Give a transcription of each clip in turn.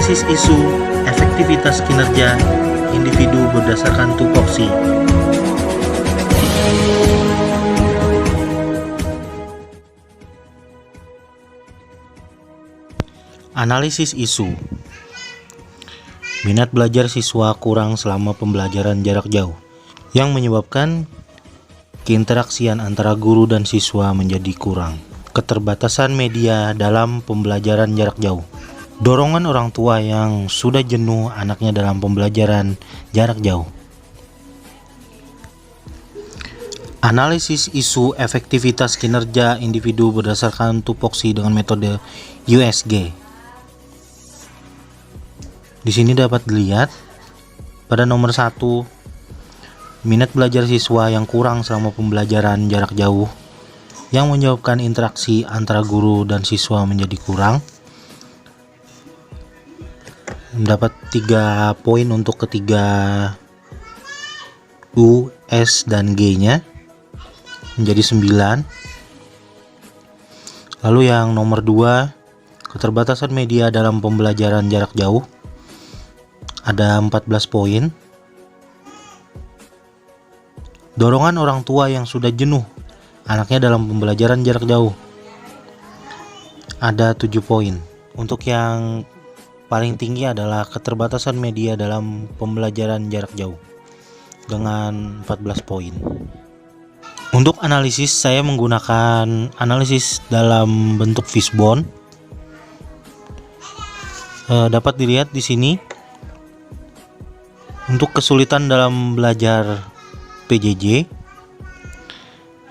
Analisis isu efektivitas kinerja individu berdasarkan tupoksi. Analisis isu. Minat belajar siswa kurang selama pembelajaran jarak jauh, yang menyebabkan keinteraksian antara guru dan siswa menjadi kurang. Keterbatasan media dalam pembelajaran jarak jauh. Dorongan orang tua yang sudah jenuh anaknya dalam pembelajaran jarak jauh. Analisis isu efektivitas kinerja individu berdasarkan tupoksi dengan metode USG. Di sini dapat dilihat pada nomor 1, minat belajar siswa yang kurang selama pembelajaran jarak jauh, yang menyebabkan interaksi antara guru dan siswa menjadi kurang. Mendapat 3 poin untuk ketiga U, S, dan G-nya, menjadi 9. Lalu yang nomor 2, keterbatasan media dalam pembelajaran jarak jauh, ada 14 poin. Dorongan orang tua yang sudah jenuh anaknya dalam pembelajaran jarak jauh, ada 7 poin. Untuk yang paling tinggi adalah keterbatasan media dalam pembelajaran jarak jauh dengan 14 poin. Untuk analisis, saya menggunakan analisis dalam bentuk fishbone. Dapat dilihat di sini. Untuk kesulitan dalam belajar PJJ,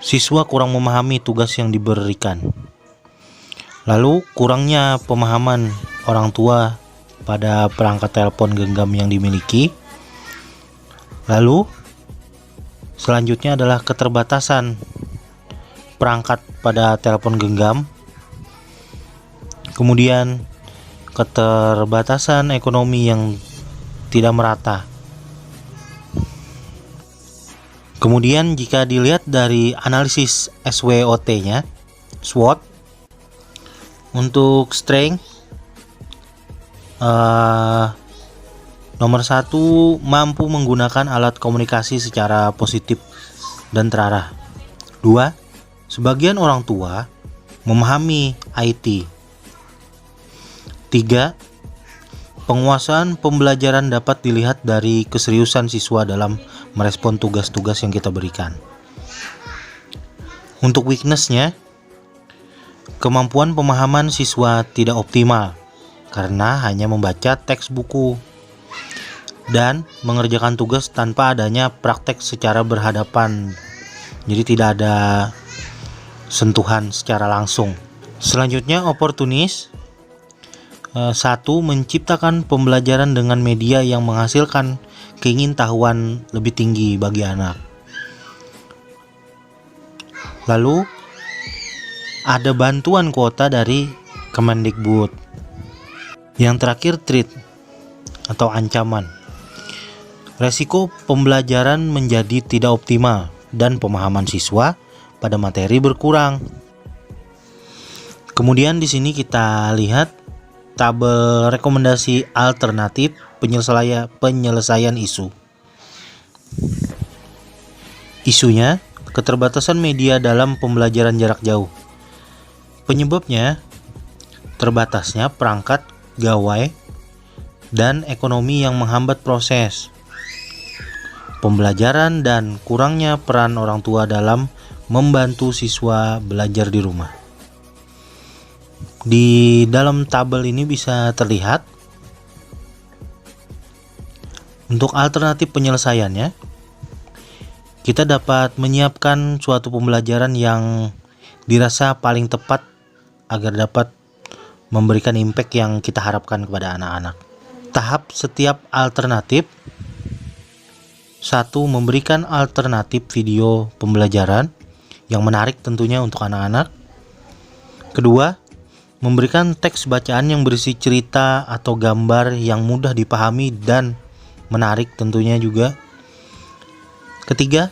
siswa kurang memahami tugas yang diberikan. Lalu kurangnya pemahaman orang tua pada perangkat telepon genggam yang dimiliki. Lalu selanjutnya adalah keterbatasan perangkat pada telepon genggam. Kemudian keterbatasan ekonomi yang tidak merata. Kemudian jika dilihat dari analisis SWOT-nya, SWOT, untuk strength, nomor 1, mampu menggunakan alat komunikasi secara positif dan terarah. 2, sebagian orang tua memahami IT. 3, penguasaan pembelajaran dapat dilihat dari keseriusan siswa dalam merespon tugas-tugas yang kita berikan. Untuk weakness-nya, kemampuan pemahaman siswa tidak optimal karena hanya membaca teks buku dan mengerjakan tugas tanpa adanya praktek secara berhadapan. Jadi tidak ada sentuhan secara langsung. Selanjutnya, opportunis. 1, menciptakan pembelajaran dengan media yang menghasilkan keingintahuan lebih tinggi bagi anak. Lalu ada bantuan kuota dari Kemendikbud. Yang terakhir, threat atau ancaman. Resiko pembelajaran menjadi tidak optimal dan pemahaman siswa pada materi berkurang. Kemudian di sini kita lihat tabel rekomendasi alternatif penyelesaian isu. Isunya, keterbatasan media dalam pembelajaran jarak jauh. Penyebabnya, terbatasnya perangkat, gawai, dan ekonomi yang menghambat proses pembelajaran dan kurangnya peran orang tua dalam membantu siswa belajar di rumah. Di dalam tabel ini bisa terlihat untuk alternatif penyelesaiannya, kita dapat menyiapkan suatu pembelajaran yang dirasa paling tepat agar dapat memberikan impact yang kita harapkan kepada anak-anak. Tahap setiap alternatif: 1, memberikan alternatif video pembelajaran yang menarik tentunya untuk anak-anak. 2, memberikan teks bacaan yang berisi cerita atau gambar yang mudah dipahami dan menarik tentunya juga. 3,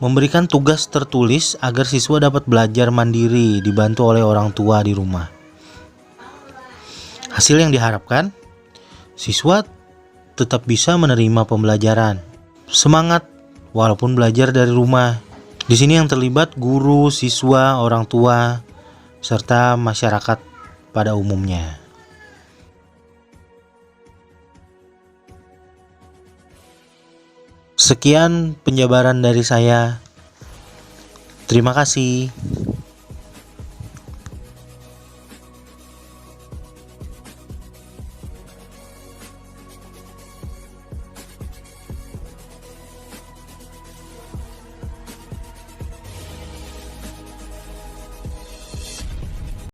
memberikan tugas tertulis agar siswa dapat belajar mandiri dibantu oleh orang tua di rumah. Hasil yang diharapkan, siswa tetap bisa menerima pembelajaran. Semangat walaupun belajar dari rumah. Di sini yang terlibat guru, siswa, orang tua, serta masyarakat pada umumnya. Sekian penjabaran dari saya. Terima kasih.